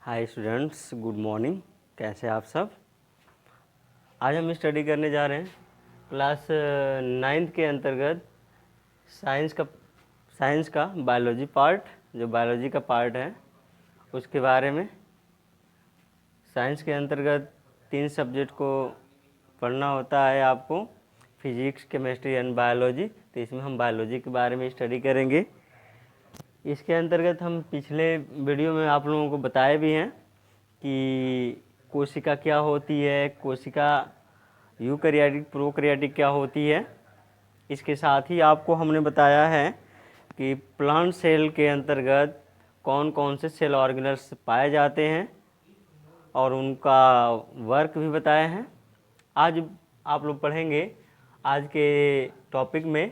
Hi students, good morning. कैसे हैं आप सब? आज हम स्टडी करने जा रहे हैं क्लास 9th के अंतर्गत साइंस का बायोलॉजी पार्ट, जो बायोलॉजी का पार्ट है उसके बारे में। साइंस के अंतर्गत 3 सब्जेक्ट को पढ़ना होता है आपको, फिजिक्स, केमिस्ट्री एंड बायोलॉजी। तो इसमें हम बायोलॉजी के बारे में स्टडी करेंगे। इसके अंतर्गत हम पिछले वीडियो में आप लोगों को बताए भी हैं कि कोशिका क्या होती है, कोशिका यूकैरियोटिक प्रोकैरियोटिक क्या होती है। इसके साथ ही आपको हमने बताया है कि प्लांट सेल के अंतर्गत कौन कौन से सेल ऑर्गेनल्स पाए जाते हैं और उनका वर्क भी बताए हैं। आज आप लोग पढ़ेंगे आज के टॉपिक में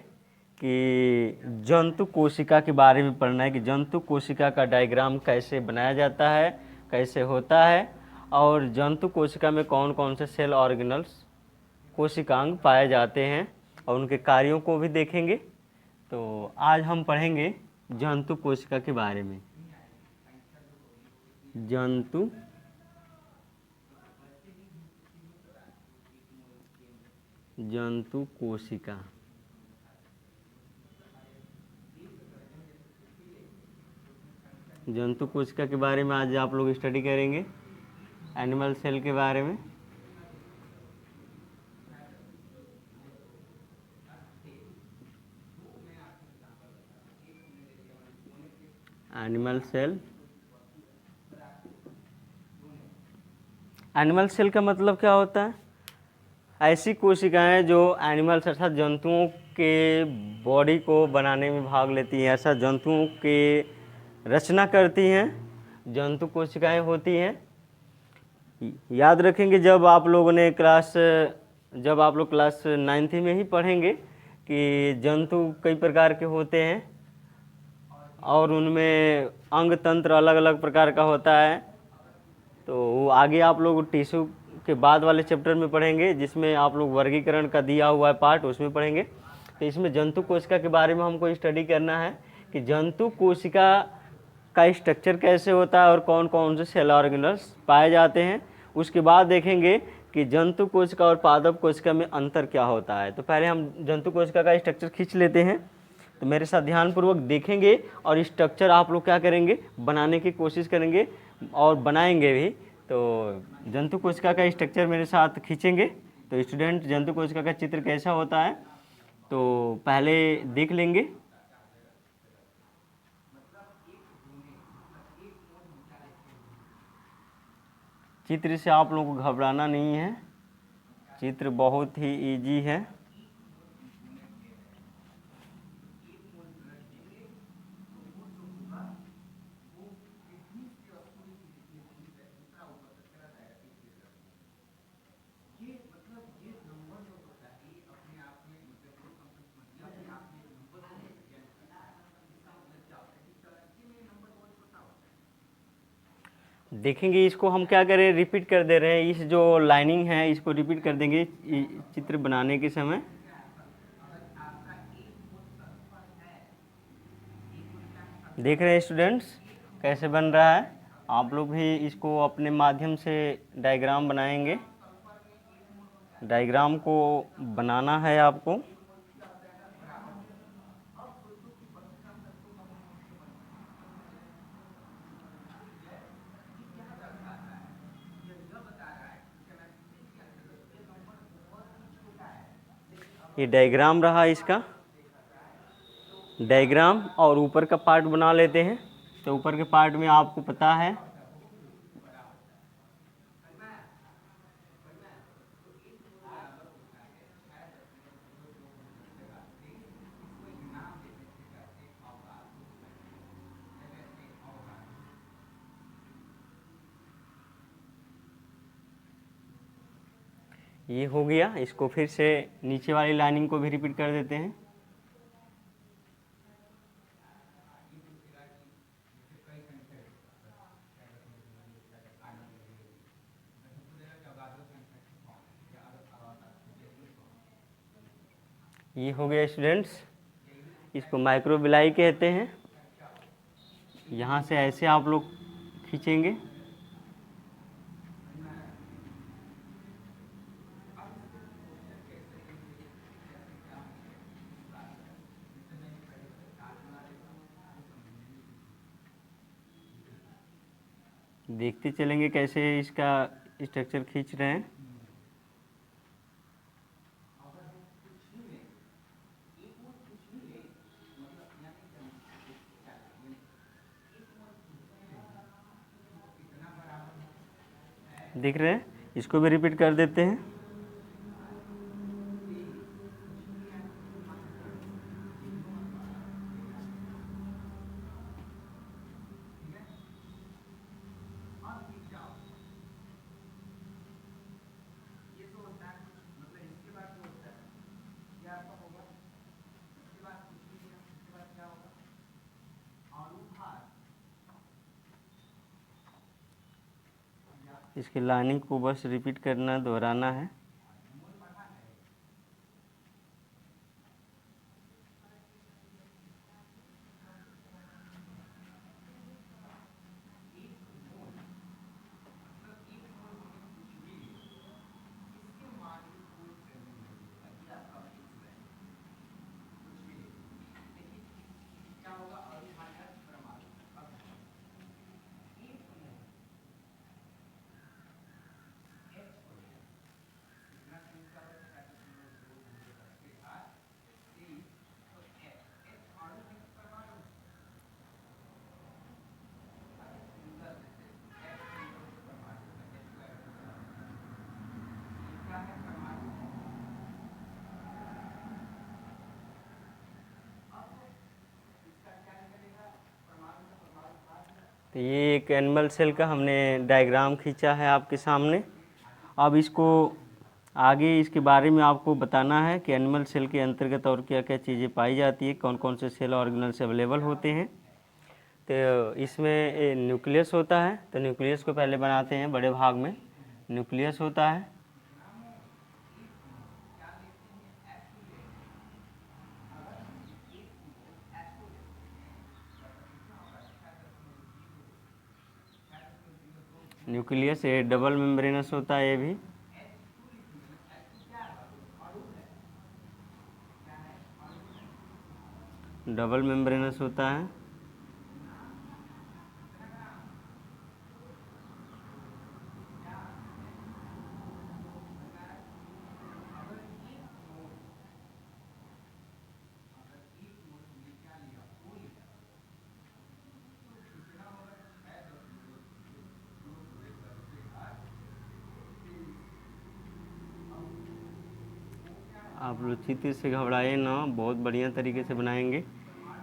कि जंतु कोशिका के बारे में पढ़ना है कि जंतु कोशिका का डायग्राम कैसे बनाया जाता है, कैसे होता है, और जंतु कोशिका में कौन कौन से सेल ऑर्गेनल्स कोशिकांग पाए जाते हैं और उनके कार्यों को भी देखेंगे। तो आज हम पढ़ेंगे जंतु कोशिका के बारे में। जंतु कोशिका। जंतु कोशिका के बारे में आज आप लोग स्टडी करेंगे, एनिमल सेल के बारे में। एनिमल सेल का मतलब क्या होता है? ऐसी कोशिकाएं जो एनिमल्स अर्थात जंतुओं के बॉडी को बनाने में भाग लेती हैं, ऐसा जंतुओं के रचना करती हैं, जंतु कोशिकाएं होती हैं। याद रखेंगे जब आप लोग क्लास 9th में ही पढ़ेंगे कि जंतु कई प्रकार के होते हैं और उनमें अंग तंत्र अलग अलग प्रकार का होता है। तो वो आगे आप लोग टिश्यू के बाद वाले चैप्टर में पढ़ेंगे, जिसमें आप लोग वर्गीकरण का दिया हुआ है पार्ट, उसमें पढ़ेंगे। तो इसमें जंतु कोशिका के बारे में हमको स्टडी करना है कि जंतु कोशिका का स्ट्रक्चर कैसे होता है और कौन कौन से सेल ऑर्गेनल्स पाए जाते हैं। उसके बाद देखेंगे कि जंतु कोशिका और पादप कोशिका में अंतर क्या होता है। तो पहले हम जंतु कोशिका का स्ट्रक्चर खींच लेते हैं। तो मेरे साथ ध्यानपूर्वक देखेंगे और स्ट्रक्चर आप लोग क्या करेंगे, बनाने की कोशिश करेंगे और बनाएंगे भी। तो जंतु कोशिका का स्ट्रक्चर मेरे साथ खींचेंगे। तो स्टूडेंट, जंतु कोशिका का चित्र कैसा होता है तो पहले देख लेंगे। चित्र से आप लोगों को घबराना नहीं है, चित्र बहुत ही इजी है। देखेंगे इसको हम क्या करें, रिपीट कर दे रहे हैं। इस जो लाइनिंग है इसको रिपीट कर देंगे चित्र बनाने के समय। देख रहे हैं स्टूडेंट्स कैसे बन रहा है? आप लोग भी इसको अपने माध्यम से डायग्राम बनाएंगे। डायग्राम को बनाना है आपको। ये डायग्राम रहा इसका डायग्राम, और ऊपर का पार्ट बना लेते हैं। तो ऊपर के पार्ट में आपको पता है ये हो गया। इसको फिर से नीचे वाली लाइनिंग को भी रिपीट कर देते हैं। ये हो गया स्टूडेंट्स, इसको माइक्रोविलाई कहते हैं। यहाँ से ऐसे आप लोग खींचेंगे देखते चलेंगे कैसे इसका स्ट्रक्चर खींच रहे हैं। दिख रहे हैं, इसको भी रिपीट कर देते हैं। इसकी लाइनिंग को बस रिपीट करना, दोहराना है। तो ये एक एनिमल सेल का हमने डायग्राम खींचा है आपके सामने। अब इसको आगे इसके बारे में आपको बताना है कि एनिमल सेल के अंतर्गत और क्या क्या चीज़ें पाई जाती है, कौन कौन से सेल ऑर्गेनल्स अवेलेबल होते हैं। तो इसमें न्यूक्लियस होता है, तो न्यूक्लियस को पहले बनाते हैं। बड़े भाग में न्यूक्लियस होता है। न्यूक्लियस ये डबल मेम्ब्रेनस होता है, ये भी डबल मेम्ब्रेनस होता है। आप लोग चित्र से घबराए ना, बहुत बढ़िया तरीके से बनाएंगे।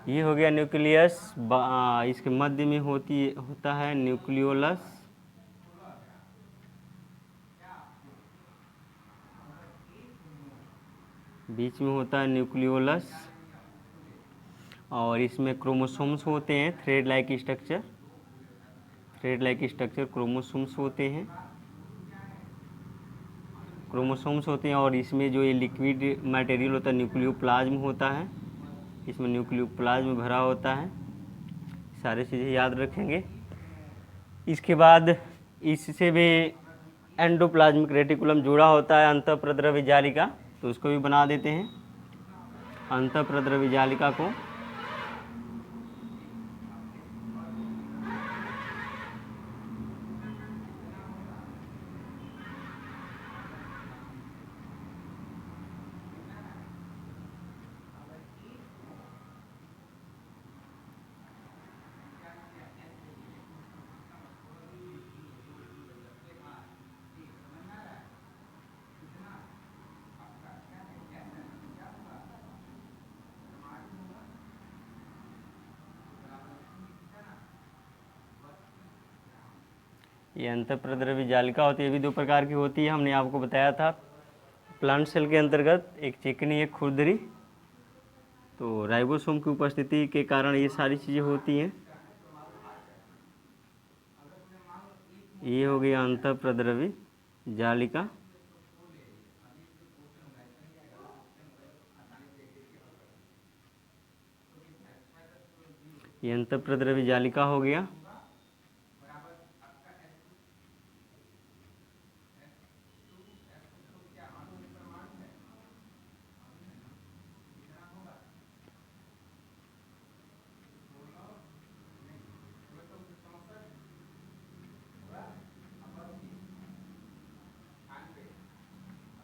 ये हो गया न्यूक्लियस। इसके मध्य में होता है न्यूक्लियोलस। बीच में होता है न्यूक्लियोलस, और इसमें क्रोमोसोम्स होते हैं, thread like structure. Thread like structure chromosomes होते हैं, क्रोमोसोम्स होते हैं। और इसमें जो ये लिक्विड मटेरियल होता है न्यूक्लियोप्लाज्म होता है, इसमें न्यूक्लियोप्लाज्म भरा होता है। सारी चीज़ें याद रखेंगे। इसके बाद इससे भी एंडोप्लाज्मिक रेटिकुलम जुड़ा होता है अंतःप्रद्रव्य जालिका, तो उसको भी बना देते हैं अंतःप्रद्रव्य जालिका को। ये अंतःप्रद्रव्य जालिका होती है, ये भी दो प्रकार की होती है, हमने आपको बताया था। प्लांट सेल के अंतर्गत एक चिकनी, एक खुरदरी। तो राइबोसोम की उपस्थिति के कारण ये सारी चीज़ें होती हैं। ये हो गया अंतःप्रद्रव्य जालिका। ये अंतःप्रद्रव्य जालिका हो गया।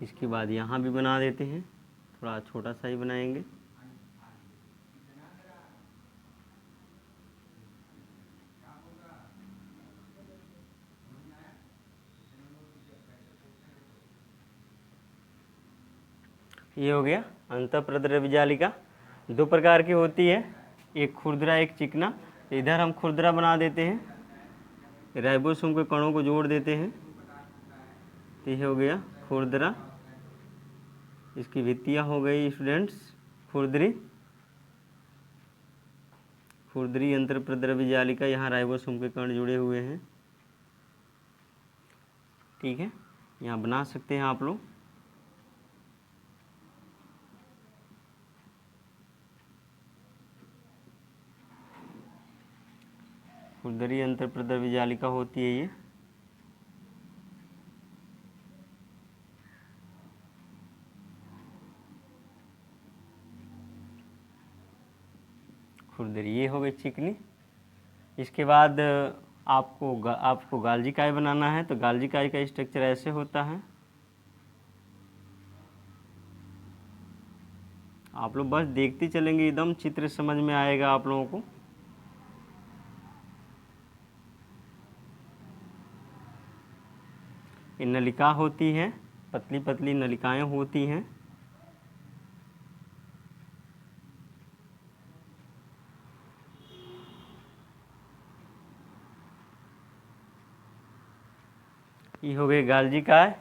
इसके बाद यहाँ भी बना देते हैं, थोड़ा छोटा सा ही बनाएंगे। ये हो गया अंतःप्रद्रव्य जालिका। दो प्रकार की होती है, एक खुरदरा एक चिकना। इधर हम खुरदरा बना देते हैं, राइबोसोम के कणों को जोड़ देते हैं, तो ये हो गया खुरदरा। इसकी भित्तियाँ हो गई स्टूडेंट्स खुरदरी, खुरदरी अंतःप्रद्रव्य जालिका। यहाँ राइबोसोम के कण जुड़े हुए हैं, ठीक है, यहाँ बना सकते हैं आप लोग। खुरदरी अंतःप्रद्रव्य जालिका होती है ये। खुरदरी ये हो गई चिकनी। इसके बाद आपको गाल्जी काय बनाना है, तो गाल्जी काय का स्ट्रक्चर ऐसे होता है। आप लोग बस देखते चलेंगे, एकदम चित्र समझ में आएगा आप लोगों को। ये नलिका होती है, पतली पतली नलिकाएं होती हैं। ये हो गई गाल्जी काय।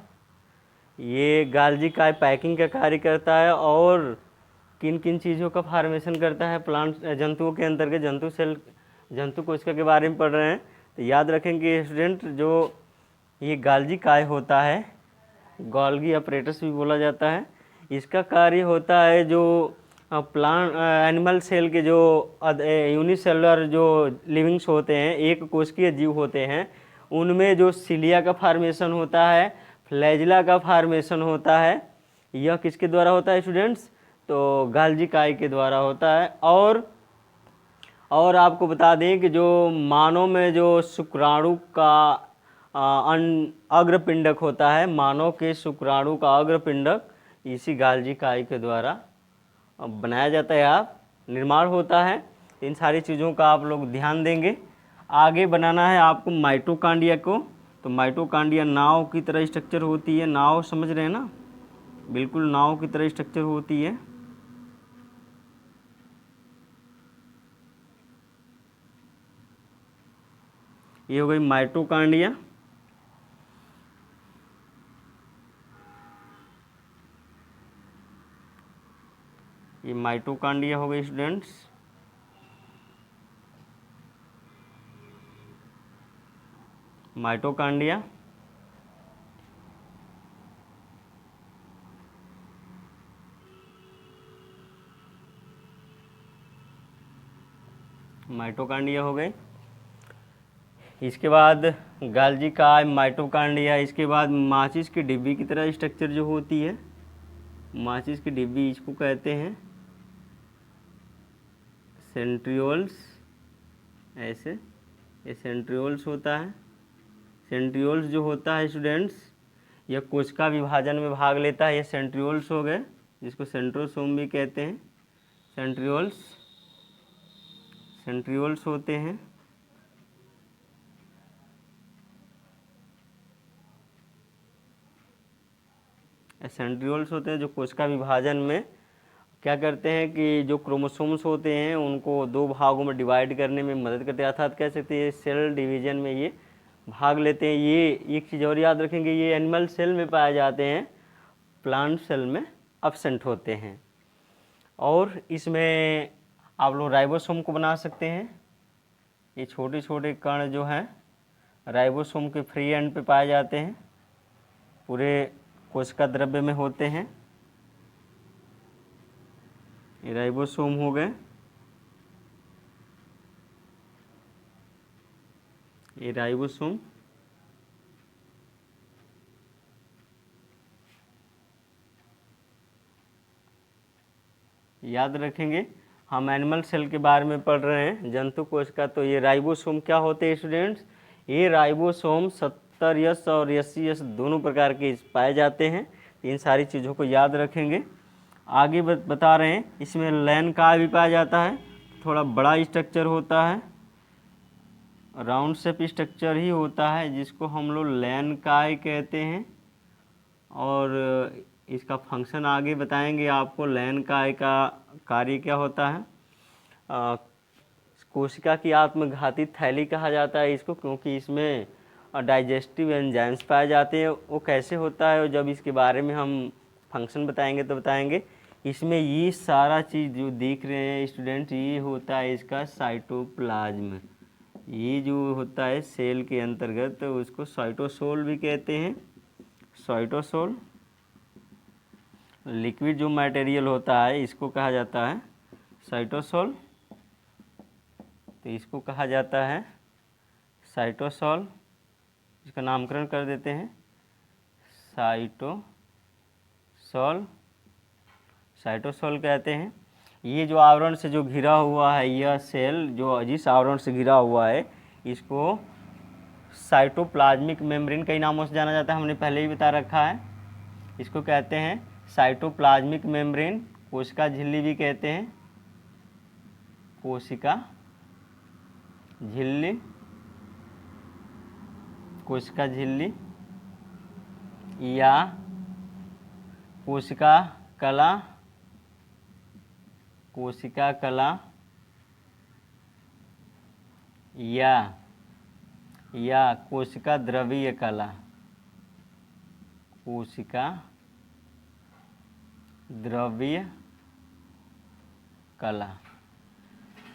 ये गाल्जी काय पैकिंग का कार्य करता है और किन किन चीज़ों का फॉर्मेशन करता है प्लांट जंतुओं के अंतर्गत। जंतु कोशिका के बारे में पढ़ रहे हैं तो याद रखेंगे स्टूडेंट, जो ये गाल्जी काय होता है, गोल्गी अपरेटस भी बोला जाता है। इसका कार्य होता है जो प्लांट एनिमल सेल के जो यूनिसेलुलर जो लिविंग्स होते हैं, एक कोशिकीय जीव होते हैं, उनमें जो सिलिया का फॉर्मेशन होता है, फ्लैजिला का फॉर्मेशन होता है, यह किसके द्वारा होता है स्टूडेंट्स? तो गाल्जी काय के द्वारा होता है। और आपको बता दें कि जो मानव में जो शुक्राणु का अग्रपिंडक होता है, मानव के शुक्राणु का अग्रपिंडक इसी गाल्जी काय के द्वारा बनाया जाता है, आप निर्माण होता है। इन सारी चीज़ों का आप लोग ध्यान देंगे। आगे बनाना है आपको माइटोकांड्रिया को, तो माइटोकांड्रिया नाव की तरह स्ट्रक्चर होती है। नाव समझ रहे हैं ना, बिल्कुल नाव की तरह स्ट्रक्चर होती है। ये हो गई माइटोकांड्रिया। ये माइटोकांड्रिया हो गई स्टूडेंट्स। माइटोकांड्रिया माइटोकांड्रिया हो गई। इसके बाद गाल्जी काय, माइटोकांड्रिया। इसके बाद माचिस की डिब्बी की तरह स्ट्रक्चर जो होती है, माचिस की डिब्बी इसको कहते हैं सेंट्रियोल्स। ऐसे ये सेंट्रियोल्स होता है। सेंट्रियोल्स जो होता है स्टूडेंट्स, यह कोशिका विभाजन में भाग लेता है। ये सेंट्रियोल्स हो गए, जिसको सेंट्रोसोम भी कहते हैं। सेंट्रियोल्स होते हैं। सेंट्रियोल्स होते हैं जो कोशिका विभाजन में क्या करते हैं कि जो क्रोमोसोम्स होते हैं उनको दो भागों में डिवाइड करने में मदद करते हैं, अर्थात कह सकते हैं सेल डिवीजन में ये भाग लेते हैं। ये एक चीज़ और याद रखेंगे, ये एनिमल सेल में पाए जाते हैं, प्लांट सेल में एब्सेंट होते हैं। और इसमें आप लोग राइबोसोम को बना सकते हैं। ये छोटे छोटे कण जो हैं राइबोसोम के फ्री एंड पे पाए जाते हैं, पूरे कोशिका द्रव्य में होते हैं। ये राइबोसोम हो गए। ये राइबोसोम। याद रखेंगे, हम एनिमल सेल के बारे में पढ़ रहे हैं, जंतु कोशिका। तो ये राइबोसोम क्या होते हैं स्टूडेंट्स? ये राइबोसोम 70S और 80S दोनों प्रकार के पाए जाते हैं। इन सारी चीज़ों को याद रखेंगे। आगे बता रहे हैं, इसमें लयन काय भी पाया जाता है, थोड़ा बड़ा स्ट्रक्चर होता है, राउंड शेप स्ट्रक्चर ही होता है जिसको हम लोग लयन काय कहते हैं। और इसका फंक्शन आगे बताएंगे आपको, लयन काय का कार्य क्या होता है। कोशिका की आत्मघाती थैली कहा जाता है इसको, क्योंकि इसमें डाइजेस्टिव एंजाइम्स पाए जाते हैं। वो कैसे होता है, और जब इसके बारे में हम फंक्शन बताएंगे तो बताएंगे। इसमें ये सारा चीज़ जो देख रहे हैं स्टूडेंट, ये होता है इसका साइटोप्लाज्म। ये जो होता है सेल के अंतर्गत, तो उसको साइटोसोल भी कहते हैं। साइटोसोल लिक्विड जो मटेरियल होता है इसको कहा जाता है साइटोसोल। तो इसको कहा जाता है साइटोसोल, इसका नामकरण कर देते हैं साइटोसोल। साइटोसोल कहते हैं। ये जो आवरण से जो घिरा हुआ है, यह सेल जो जिस आवरण से घिरा हुआ है, इसको साइटोप्लाज्मिक मेम्ब्रेन कई नामों से जाना जाता है, हमने पहले ही बता रखा है। इसको कहते हैं साइटोप्लाज्मिक मेम्ब्रेन, कोशिका झिल्ली भी कहते हैं, कोशिका झिल्ली, कोशिका झिल्ली या कोशिका कला, कोशिका कला या कोशिका द्रवीय कला, कोशिका द्रवीय कला।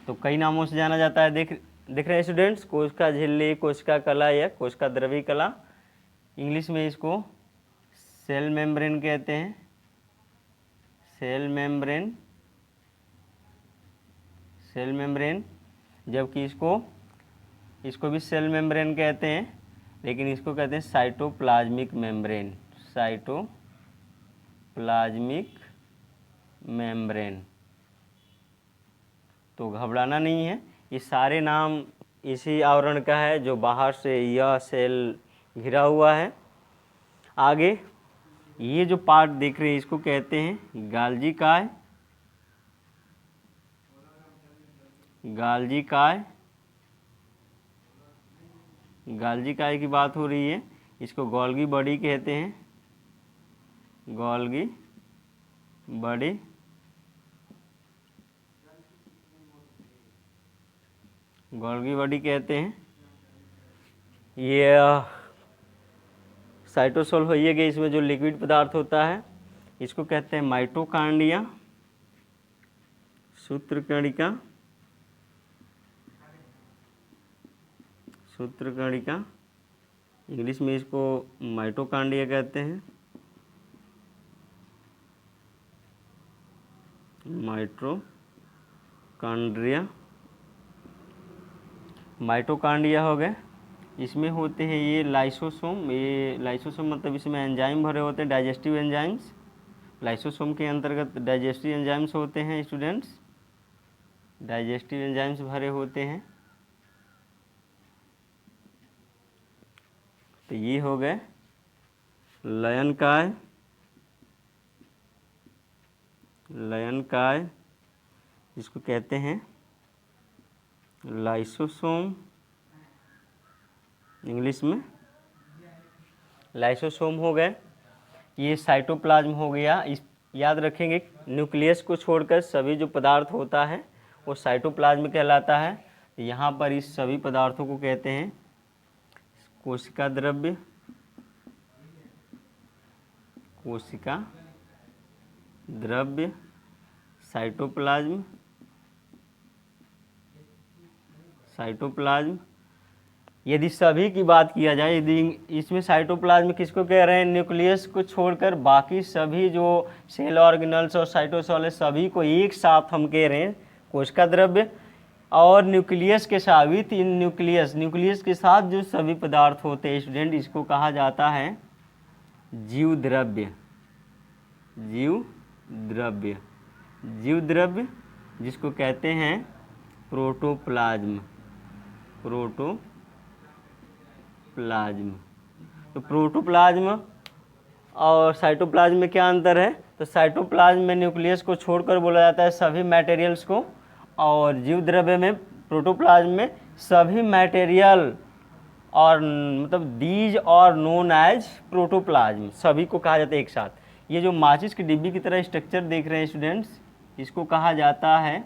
तो कई नामों से जाना जाता है, देख रहे हैं स्टूडेंट्स, कोशिका झिल्ली, कोशिका कला या कोशिका द्रवीय कला। इंग्लिश में इसको सेल मेम्ब्रेन कहते हैं, सेल मेम्ब्रेन, सेल मेम्ब्रेन। जबकि इसको भी सेल मेम्ब्रेन कहते हैं, लेकिन इसको कहते हैं साइटोप्लाज्मिक मेम्ब्रेन, साइटोप्लाज्मिक मेम्ब्रेन। तो घबराना नहीं है, ये सारे नाम इसी आवरण का है जो बाहर से यह सेल घिरा हुआ है। आगे ये जो पार्ट देख रहे हैं इसको कहते हैं गाल्जी काय, गाल्जी काय, गाल्जी काय की बात हो रही है। इसको गोल्गी बॉडी कहते हैं, गोल्गी बॉडी। गोल्गी बॉडी कहते हैं। ये साइटोसोल हो गया, इसमें जो लिक्विड पदार्थ होता है इसको कहते हैं माइटोकांड्रिया, सूत्रकणिका, सूत्रकणिका। इंग्लिश में इसको माइटोकांड्रिया कहते हैं, माइटोकांड्रिया। माइटोकांड्रिया हो गए। इसमें होते हैं ये लाइसोसोम, ये लाइसोसोम मतलब इसमें एंजाइम भरे होते हैं, डाइजेस्टिव एंजाइम्स। लाइसोसोम के अंतर्गत डाइजेस्टिव एंजाइम्स होते हैं स्टूडेंट्स, डाइजेस्टिव एंजाइम्स भरे होते हैं। तो ये हो गए लयन काय, लयन काय, इसको कहते हैं लाइसोसोम, इंग्लिश में लाइसोसोम हो गए। ये साइटोप्लाज्म हो गया। इस याद रखेंगे, न्यूक्लियस को छोड़कर सभी जो पदार्थ होता है वो साइटोप्लाज्म कहलाता है। यहाँ पर इस सभी पदार्थों को कहते हैं कोशिका द्रव्य, कोशिका द्रव्य, साइटोप्लाज्म, साइटोप्लाज्म। यदि सभी की बात किया जाए, यदि इसमें साइटोप्लाज्म किसको कह रहे हैं, न्यूक्लियस को छोड़कर बाकी सभी जो सेल ऑर्गेनल्स और साइटोसोल है सभी को एक साथ हम कह रहे हैं कोशिका द्रव्य। और न्यूक्लियस के साथ भी न्यूक्लियस के साथ जो सभी पदार्थ होते हैं स्टूडेंट, इसको कहा जाता है जीव द्रव्य, जीव द्रव्य, जीव द्रव्य, जिसको कहते हैं प्रोटोप्लाज्म, प्रोटोप्लाज्म। तो प्रोटोप्लाज्म और साइटोप्लाज्म में क्या अंतर है? तो साइटोप्लाज्म में न्यूक्लियस को छोड़कर बोला जाता है सभी मटेरियल्स को, और जीव द्रव्य में प्रोटोप्लाज्म में सभी मटेरियल और मतलब दीज और नोन एज प्रोटोप्लाज्म, सभी को कहा जाता है एक साथ। ये जो माचिस की डिब्बी की तरह स्ट्रक्चर देख रहे हैं स्टूडेंट्स, इसको कहा जाता है,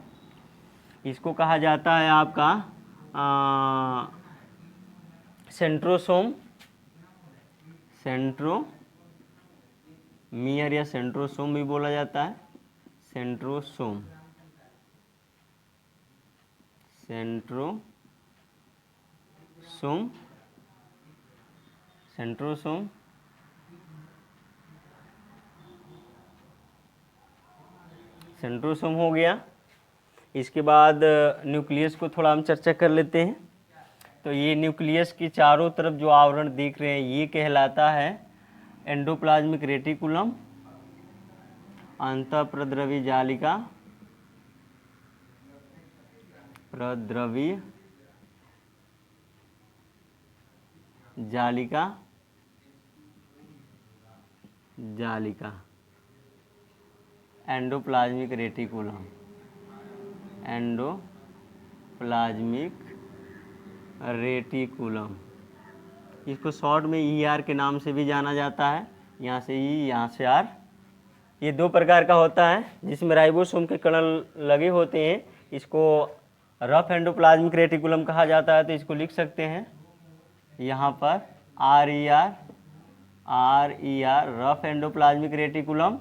इसको कहा जाता है आपका सेंट्रोसोम, सेंट्रोमियर या सेंट्रोसोम भी बोला जाता है, सेंट्रोसोम, सेंट्रोसोम, सेंट्रोसोम, सेंट्रोसोम हो गया। इसके बाद न्यूक्लियस को थोड़ा हम चर्चा कर लेते हैं। तो ये न्यूक्लियस की चारों तरफ जो आवरण देख रहे हैं ये कहलाता है एंडोप्लाज्मिक रेटिकुलम, अंतःप्रद्रवी जालिका, प्रद्रवी जालिका, जालिका, एंडोप्लाज्मिक रेटिकुलम, एंडोप्लाज्मिक रेटिकुलम, इसको शॉर्ट में ER के नाम से भी जाना जाता है, यहाँ से E, यहाँ से R। ये दो प्रकार का होता है, जिसमें राइबोसोम के कण लगे होते हैं, इसको रफ एंडोप्लाज्मिक रेटिकुलम कहा जाता है। तो इसको लिख सकते हैं यहाँ पर RER, रफ एंडोप्लाज्मिक रेटिकुलम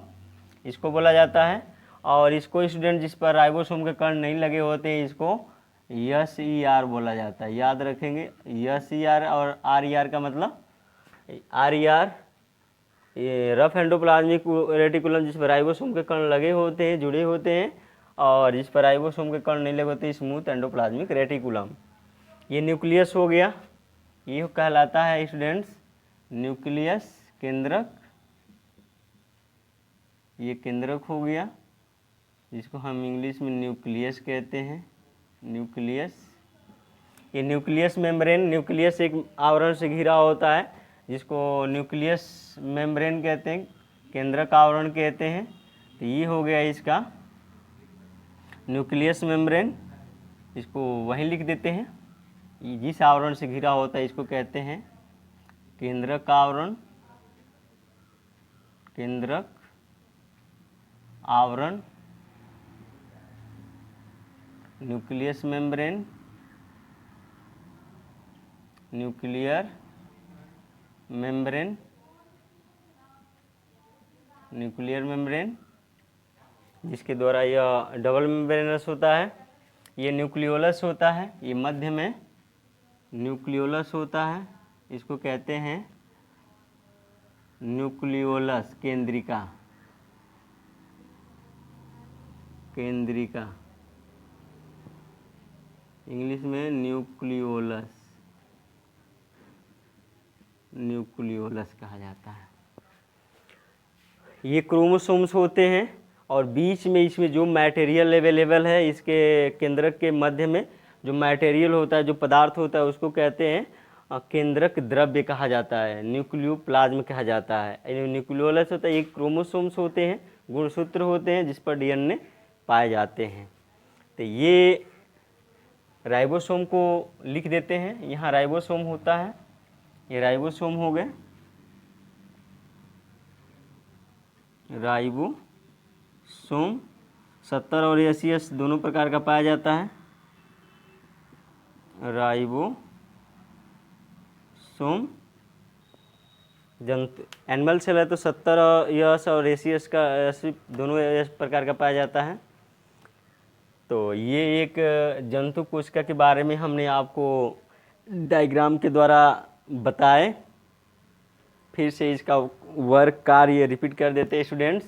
इसको बोला जाता है। और इसको स्टूडेंट जिस पर राइबोसोम के कण नहीं लगे होते हैं इसको SER बोला जाता है, याद रखेंगे। SER और RER का मतलब, RER ये रफ एंडोप्लाज्मिक रेटिकुलम जिस पर राइबोसोम के कण लगे होते हैं, जुड़े होते हैं, और जिस पर राइबोसोम के कण नहीं लगे होते स्मूथ एंडोप्लाज्मिक रेटिकुलम। ये न्यूक्लियस हो गया, ये कहलाता है स्टूडेंट्स न्यूक्लियस, केंद्रक, ये केंद्रक हो गया, जिसको हम इंग्लिश में न्यूक्लियस कहते हैं, न्यूक्लियस। ये न्यूक्लियस मेम्ब्रेन, न्यूक्लियस एक आवरण से घिरा होता है जिसको न्यूक्लियस मेम्ब्रेन कहते हैं, केंद्रक आवरण कहते हैं। तो ये हो गया इसका न्यूक्लियस मेम्ब्रेन, इसको वहीं लिख देते हैं। ये जिस आवरण से घिरा होता है इसको कहते हैं केंद्रक आवरण, केंद्रक आवरण, nucleus membrane, nuclear membrane, nuclear membrane, जिसके द्वारा यह डबल मेम्ब्रेनस होता है। ये न्यूक्लियोलस होता है, ये मध्य में न्यूक्लियोलस होता है, इसको कहते हैं न्यूक्लियोलस, केंद्रिका, केंद्रिका, इंग्लिश में न्यूक्लियोलस, न्यूक्लियोलस कहा जाता है। ये क्रोमोसोम्स होते हैं, और बीच में इसमें जो मटेरियल अवेलेबल है, इसके केंद्रक के मध्य में जो मटेरियल होता है, जो पदार्थ होता है, उसको कहते हैं केंद्रक द्रव्य कहा जाता है, न्यूक्लियोप्लाज्म कहा जाता है। न्यूक्लियोलस होता है, ये क्रोमोसोम्स होते हैं, गुणसूत्र होते हैं जिस पर DNA पाए जाते हैं। तो ये राइबोसोम को लिख देते हैं, यहाँ राइबोसोम होता है, ये राइबोसोम हो गए, राइबोसोम 70 और 80 दोनों प्रकार का पाया जाता है। राइबोसोम जंतु एनिमल सेल है तो 70 यस और 80 दोनों प्रकार का पाया जाता है। तो ये एक जंतु कोशिका के बारे में हमने आपको डायग्राम के द्वारा बताए। फिर से इसका वर्क कार्य रिपीट कर देते हैं स्टूडेंट्स।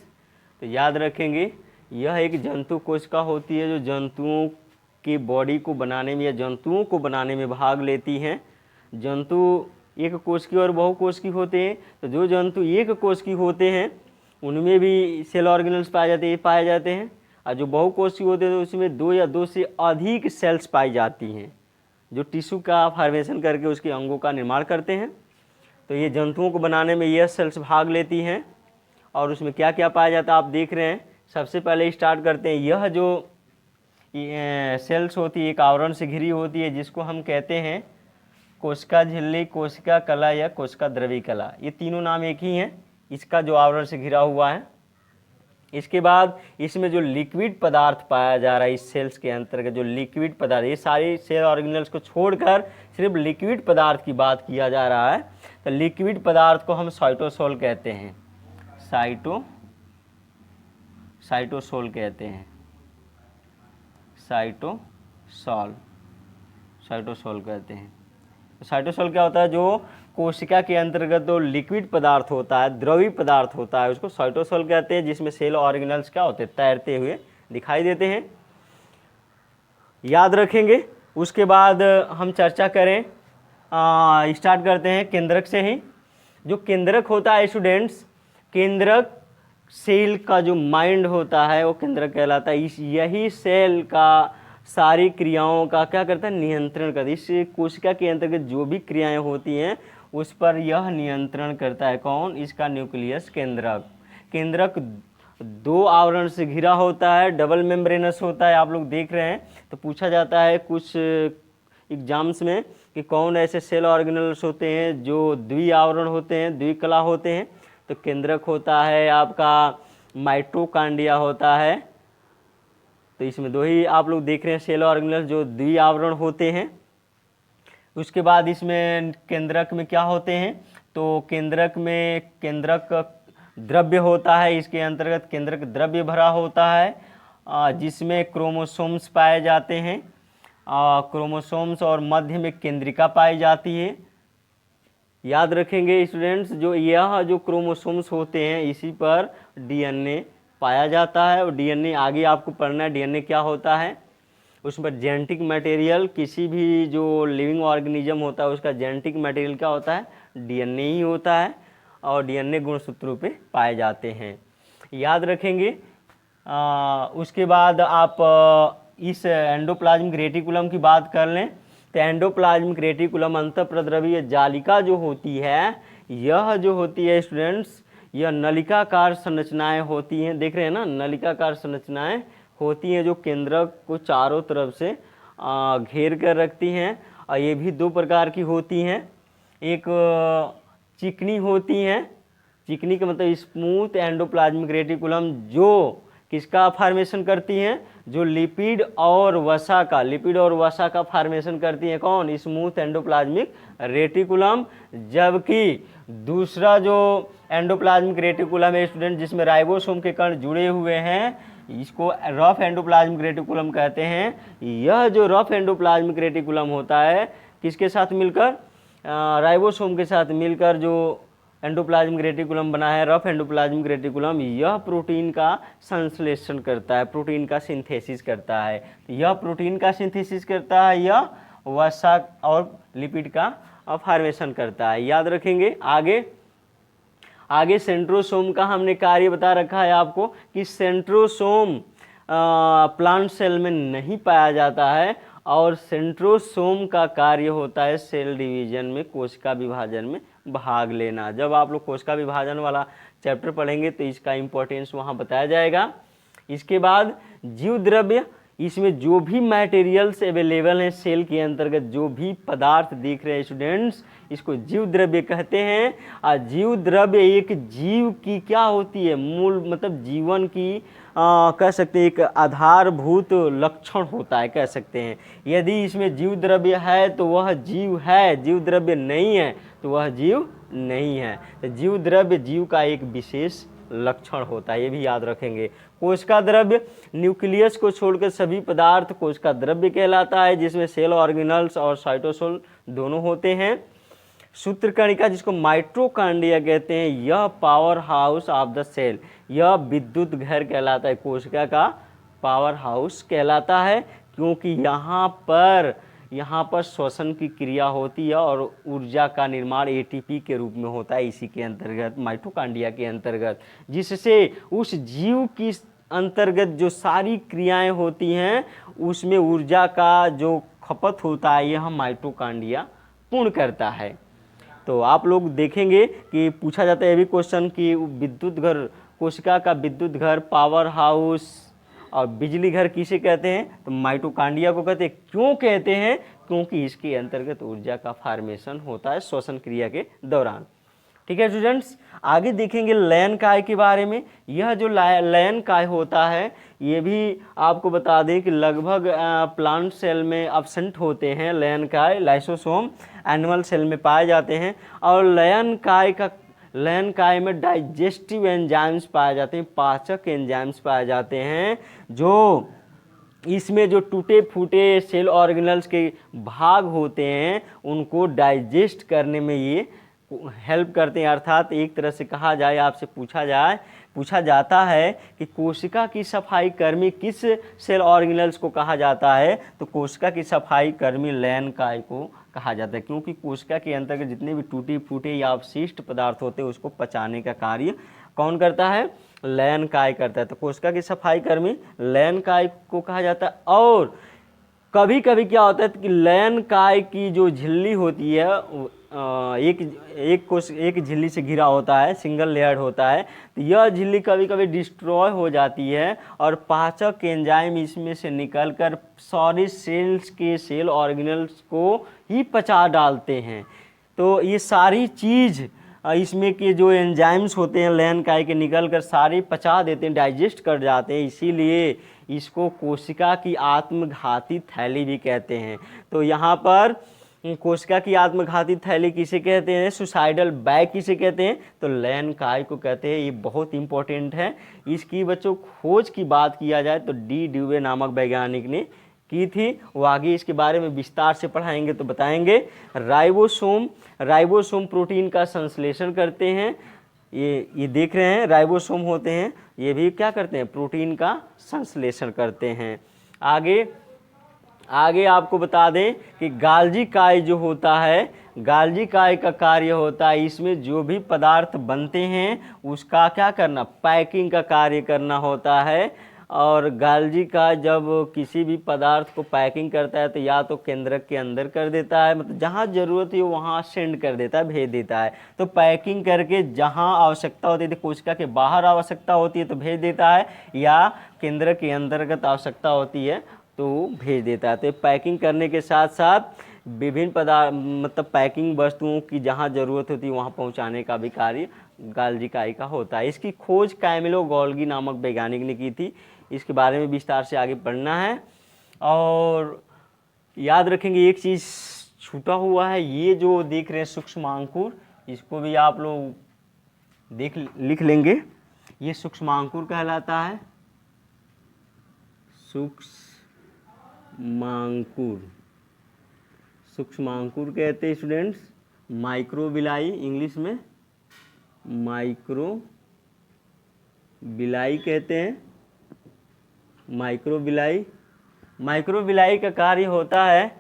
तो याद रखेंगे, यह एक जंतु कोशिका होती है जो जंतुओं की बॉडी को बनाने में या जंतुओं को बनाने में भाग लेती हैं। जंतु एक कोशिकीय और बहुकोशिकी होते हैं। तो जो जंतु एक कोशिकीय होते हैं उनमें भी सेल ऑर्गेनल्स पाए जाते हैं, और जो बहुकोशिकीय होते हैं तो उसमें 2 या 2 से अधिक सेल्स पाई जाती हैं जो टिश्यू का फॉर्मेशन करके उसके अंगों का निर्माण करते हैं। तो ये जंतुओं को बनाने में यह सेल्स भाग लेती हैं। और उसमें क्या क्या पाया जाता है आप देख रहे हैं। सबसे पहले स्टार्ट करते हैं, यह जो सेल्स होती है एक आवरण से घिरी होती है जिसको हम कहते हैं कोशिका झिल्ली, कोशिका कला या कोशिका द्रवी कला। ये तीनों नाम एक ही हैं इसका जो आवरण से घिरा हुआ है। इसके बाद इसमें जो लिक्विड पदार्थ पाया जा रहा है इस सेल्स के अंतर्गत, जो लिक्विड पदार्थ, ये सारी सेल ऑर्गेनल्स को छोड़कर सिर्फ लिक्विड पदार्थ की बात किया जा रहा है। तो लिक्विड पदार्थ को हम साइटोसोल कहते हैं, साइटोसोल कहते हैं, साइटोसोल कहते हैं। साइटोसोल क्या होता है, जो कोशिका के अंतर्गत जो लिक्विड पदार्थ होता है, द्रवी पदार्थ होता है, उसको साइटोसोल कहते हैं, जिसमें सेल ऑर्गेनल्स क्या होते हैं, तैरते हुए दिखाई देते हैं। याद रखेंगे। उसके बाद हम चर्चा करें, स्टार्ट करते हैं केंद्रक से ही। जो केंद्रक होता है स्टूडेंट्स, केंद्रक सेल का जो माइंड होता है वो केंद्रक कहलाता है। यही सेल का सारी क्रियाओं का क्या करता है, नियंत्रण करता है। इस कोशिका के अंतर्गत जो भी क्रियाएं होती हैं उस पर यह नियंत्रण करता है। कौन, इसका न्यूक्लियस केंद्रक। केंद्रक दो आवरण से घिरा होता है, डबल मेम्ब्रेनस होता है, आप लोग देख रहे हैं। तो पूछा जाता है कुछ एग्जाम्स में कि कौन ऐसे सेल ऑर्गेनल्स होते हैं जो द्विआवरण होते हैं, द्विकला होते हैं। तो केंद्रक होता है आपका माइटोकांड्रिया होता है। तो इसमें दो ही आप लोग देख रहे हैं सेल ऑर्गेनल्स जो द्विआवरण होते हैं। उसके बाद इसमें केंद्रक में क्या होते हैं, तो केंद्रक में केंद्रक द्रव्य होता है, इसके अंतर्गत केंद्रक द्रव्य भरा होता है जिसमें क्रोमोसोम्स पाए जाते हैं। क्रोमोसोम्स और मध्य में केंद्रिका पाई जाती है। याद रखेंगे स्टूडेंट्स, जो यह जो क्रोमोसोम्स होते हैं इसी पर डीएनए पाया जाता है। और डीएनए आगे आपको पढ़ना है, डीएनए क्या होता है। उस पर जेनेटिक मटेरियल, किसी भी जो लिविंग ऑर्गेनिज्म होता है उसका जेनेटिक मटेरियल क्या होता है, डीएनए ही होता है। और डीएनए गुणसूत्रों पे पाए जाते हैं, याद रखेंगे। उसके बाद आप इस एंडोप्लाज्मिक रेटिकुलम की बात कर लें तो एंडोप्लाज्मिक रेटिकुलम अंतःप्रद्रवीय जालिका जो होती है, यह जो होती है स्टूडेंट्स, यह नलिकाकार संरचनाएं होती हैं। देख रहे हैं ना, नलिकाकार संरचनाएं होती हैं जो केंद्रक को चारों तरफ से घेर कर रखती हैं। और ये भी दो प्रकार की होती हैं, एक चिकनी होती हैं, चिकनी का मतलब स्मूथ एंडोप्लाज्मिक रेटिकुलम, जो किसका फॉर्मेशन करती हैं, जो लिपिड और वसा का फॉर्मेशन करती हैं। कौन, स्मूथ एंडोप्लाज्मिक रेटिकुलम। जबकि दूसरा जो एंडोप्लाज्मिक रेटिकुलम है स्टूडेंट, जिसमें राइबोसोम के कण जुड़े हुए हैं, इसको रफ एंडोप्लाज्मिक रेटिकुलम कहते हैं। यह जो रफ एंडोप्लाज्मिक रेटिकुलम होता है किसके साथ मिलकर, राइबोसोम के साथ मिलकर जो एंडोप्लाज्मिक रेटिकुलम बना है, रफ एंडोप्लाज्मिक रेटिकुलम, यह प्रोटीन का संश्लेषण करता है, प्रोटीन का सिंथेसिस करता है। यह प्रोटीन का सिंथेसिस करता है, यह वसा और लिपिड का फॉर्मेशन करता है। याद रखेंगे। आगे सेंट्रोसोम का हमने कार्य बता रखा है आपको कि सेंट्रोसोम प्लांट सेल में नहीं पाया जाता है। और सेंट्रोसोम का कार्य होता है सेल डिवीजन में, कोशिका विभाजन में भाग लेना। जब आप लोग कोशिका विभाजन वाला चैप्टर पढ़ेंगे तो इसका इम्पोर्टेंस वहाँ बताया जाएगा। इसके बाद जीव द्रव्य, इसमें जो भी मटेरियल्स अवेलेबल हैं सेल के अंतर्गत, जो भी पदार्थ दिख रहे हैं स्टूडेंट्स, इसको जीव द्रव्य कहते हैं। और जीव द्रव्य एक जीव की क्या होती है, मूल मतलब जीवन की कह सकते हैं एक आधारभूत लक्षण होता है, कह सकते हैं। यदि इसमें जीव द्रव्य है तो वह जीव है, जीव द्रव्य नहीं है तो वह जीव नहीं है। तो जीव द्रव्य जीव का एक विशेष लक्षण होता है, ये भी याद रखेंगे। कोशिका द्रव्य, न्यूक्लियस को छोड़कर सभी पदार्थ कोशिका द्रव्य कहलाता है, जिसमें सेल ऑर्गेनल्स और साइटोसोल दोनों होते हैं। सूत्रकणिका, जिसको माइटोकांड्रिया कहते हैं, यह powerhouse of the cell, यह विद्युत घर कहलाता है, कोशिका का पावर हाउस कहलाता है। क्योंकि यहाँ पर श्वसन की क्रिया होती है और ऊर्जा का निर्माण एटीपी के रूप में होता है इसी के अंतर्गत, माइटोकांड्रिया के अंतर्गत, जिससे उस जीव की अंतर्गत जो सारी क्रियाएं होती हैं उसमें ऊर्जा का जो खपत होता है यह माइटोकांड्रिया पूर्ण करता है। तो आप लोग देखेंगे कि पूछा जाता है ये भी क्वेश्चन कि विद्युत घर, कोशिका का विद्युत घर, पावर हाउस और बिजली घर किसे कहते हैं, तो माइटोकांड्रिया को कहते हैं। क्यों कहते हैं, क्योंकि इसके अंतर्गत ऊर्जा का फॉर्मेशन होता है श्वसन क्रिया के दौरान। ठीक है स्टूडेंट्स, आगे देखेंगे लयन काय के बारे में। यह जो लयन काय होता है ये भी आपको बता दें कि लगभग प्लांट सेल में एब्सेंट होते हैं लयन काय, लाइसोसोम एनिमल सेल में पाए जाते हैं। और लयन काय में डाइजेस्टिव एंजाइम्स पाए जाते हैं, पाचक एंजाइम्स पाए जाते हैं, जो इसमें जो टूटे फूटे सेल ऑर्गेनल्स के भाग होते हैं उनको डाइजेस्ट करने में ये हेल्प करते हैं। अर्थात एक तरह से कहा जाए, आपसे पूछा जाता है कि कोशिका की सफाई कर्मी किस सेल ऑर्गेनल्स को कहा जाता है, तो कोशिका की सफाई कर्मी लयन काय को कहा जाता है। क्योंकि कोशिका के अंतर्गत जितने भी टूटे फूटे या अवशिष्ट पदार्थ होते हैं उसको पचाने का कार्य कौन करता है, लयन काय करता है। तो कोशिका की सफाई कर्मी लयन काय को कहा जाता है। और कभी कभी क्या होता है कि लयन काय की जो झिल्ली होती है एक झिल्ली से घिरा होता है, सिंगल लेयर्ड होता है, तो यह झिल्ली कभी कभी डिस्ट्रॉय हो जाती है और पाचक एंजाइम इसमें से निकलकर सारे सेल्स के सेल ऑर्गेनल्स को ही पचा डालते हैं। तो ये सारी चीज़ इसमें के जो एंजाइम्स होते हैं लयन काय के निकलकर सारे पचा देते हैं, डाइजेस्ट कर जाते हैं, इसीलिए इसको कोशिका की आत्मघाती थैली भी कहते हैं। तो यहाँ पर कोशिका की आत्मघाती थैली किसे कहते हैं, सुसाइडल बैग किसे कहते हैं, तो लयन काय को कहते हैं। ये बहुत इंपॉर्टेंट है। इसकी बच्चों खोज की बात किया जाए तो डी ड्यूवे नामक वैज्ञानिक ने की थी। वो आगे इसके बारे में विस्तार से पढ़ाएंगे तो बताएंगे। राइबोसोम प्रोटीन का संश्लेषण करते हैं। ये देख रहे हैं राइबोसोम होते हैं, ये भी क्या करते हैं, प्रोटीन का संश्लेषण करते हैं। आगे आपको बता दें कि गाल्जी काय जो होता है, गाल्जी काय का कार्य होता है इसमें जो भी पदार्थ बनते हैं उसका क्या करना, पैकिंग का कार्य करना होता है। और गाल्जी का जब किसी भी पदार्थ को पैकिंग करता है तो या तो केंद्रक के अंदर कर देता है, मतलब जहाँ ज़रूरत है वहाँ सेंड कर देता है, भेज देता है। तो पैकिंग करके जहाँ आवश्यकता होती है, कोशिका के बाहर आवश्यकता होती है तो भेज देता है, या केंद्र के अंतर्गत आवश्यकता होती है तो भेज देता है। तो पैकिंग करने के साथ साथ विभिन्न पदार्थ मतलब पैकिंग वस्तुओं की जहाँ ज़रूरत होती है वहाँ पहुँचाने का भी कार्य गाल्जी काय का होता है। इसकी खोज कैमिलो गोल्गी नामक वैज्ञानिक ने की थी। इसके बारे में विस्तार से आगे पढ़ना है। और याद रखेंगे एक चीज़ छूटा हुआ है, ये जो देख रहे हैं सूक्ष्मांकुर, इसको भी आप लोग लिख लेंगे। ये सूक्ष्मांकुर कहलाता है, सूक्ष्मांकुर कहते हैं स्टूडेंट्स। माइक्रोबिलाई इंग्लिश में माइक्रोबिलाई कहते हैं। माइक्रोबिलाई का कार्य होता है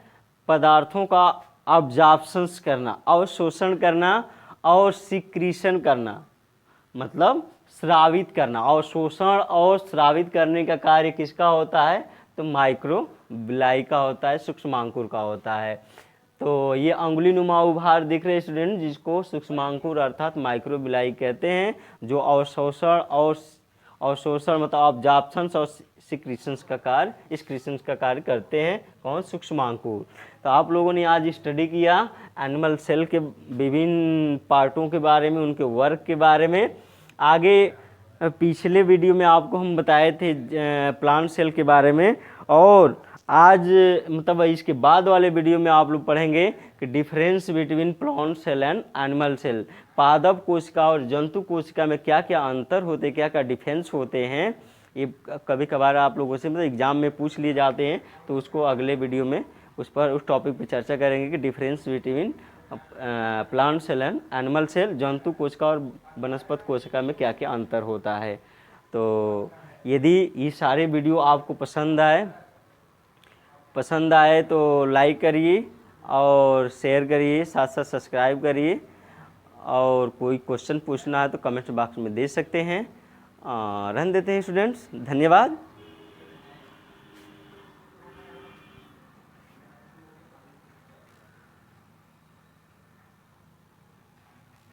पदार्थों का अब्जॉर्प्शंस करना, अवशोषण करना और सिक्रीशन करना, मतलब स्रावित करना। अवशोषण और स्रावित करने का कार्य किसका होता है, तो माइक्रोबिलाई का होता है, सूक्ष्मांकुर का होता है। तो ये अंगुली नुमा उभार दिख रहे स्टूडेंट, जिसको सूक्ष्मांकुर अर्थात माइक्रोबिलाई कहते हैं, जो अवशोषण मतलब ऑब्जॉर्प्शंस और सिक्रीशंस का कार्य करते हैं। कौन, सूक्ष्मांकुर। तो आप लोगों ने आज स्टडी किया एनिमल सेल के विभिन्न पार्टों के बारे में, उनके वर्क के बारे में। आगे पिछले वीडियो में आपको हम बताए थे प्लांट सेल के बारे में, और आज मतलब इसके बाद वाले वीडियो में आप लोग पढ़ेंगे कि difference between plant cell and animal cell. पादप कोशिका और जंतु कोशिका में क्या क्या अंतर होते हैं, क्या क्या डिफरेंस होते हैं, ये कभी कभार आप लोगों से मतलब एग्जाम में पूछ लिए जाते हैं। तो उसको अगले वीडियो में उस टॉपिक पर चर्चा करेंगे कि difference between plant cell and animal cell, जंतु कोशिका और वनस्पति कोशिका में क्या क्या अंतर होता है। तो यदि ये सारे वीडियो आपको पसंद आए तो लाइक करिए और शेयर करिए, साथ साथ सब्सक्राइब करिए। और कोई क्वेश्चन पूछना है तो कमेंट बॉक्स में दे सकते हैं। रहने देते हैं स्टूडेंट्स, धन्यवाद।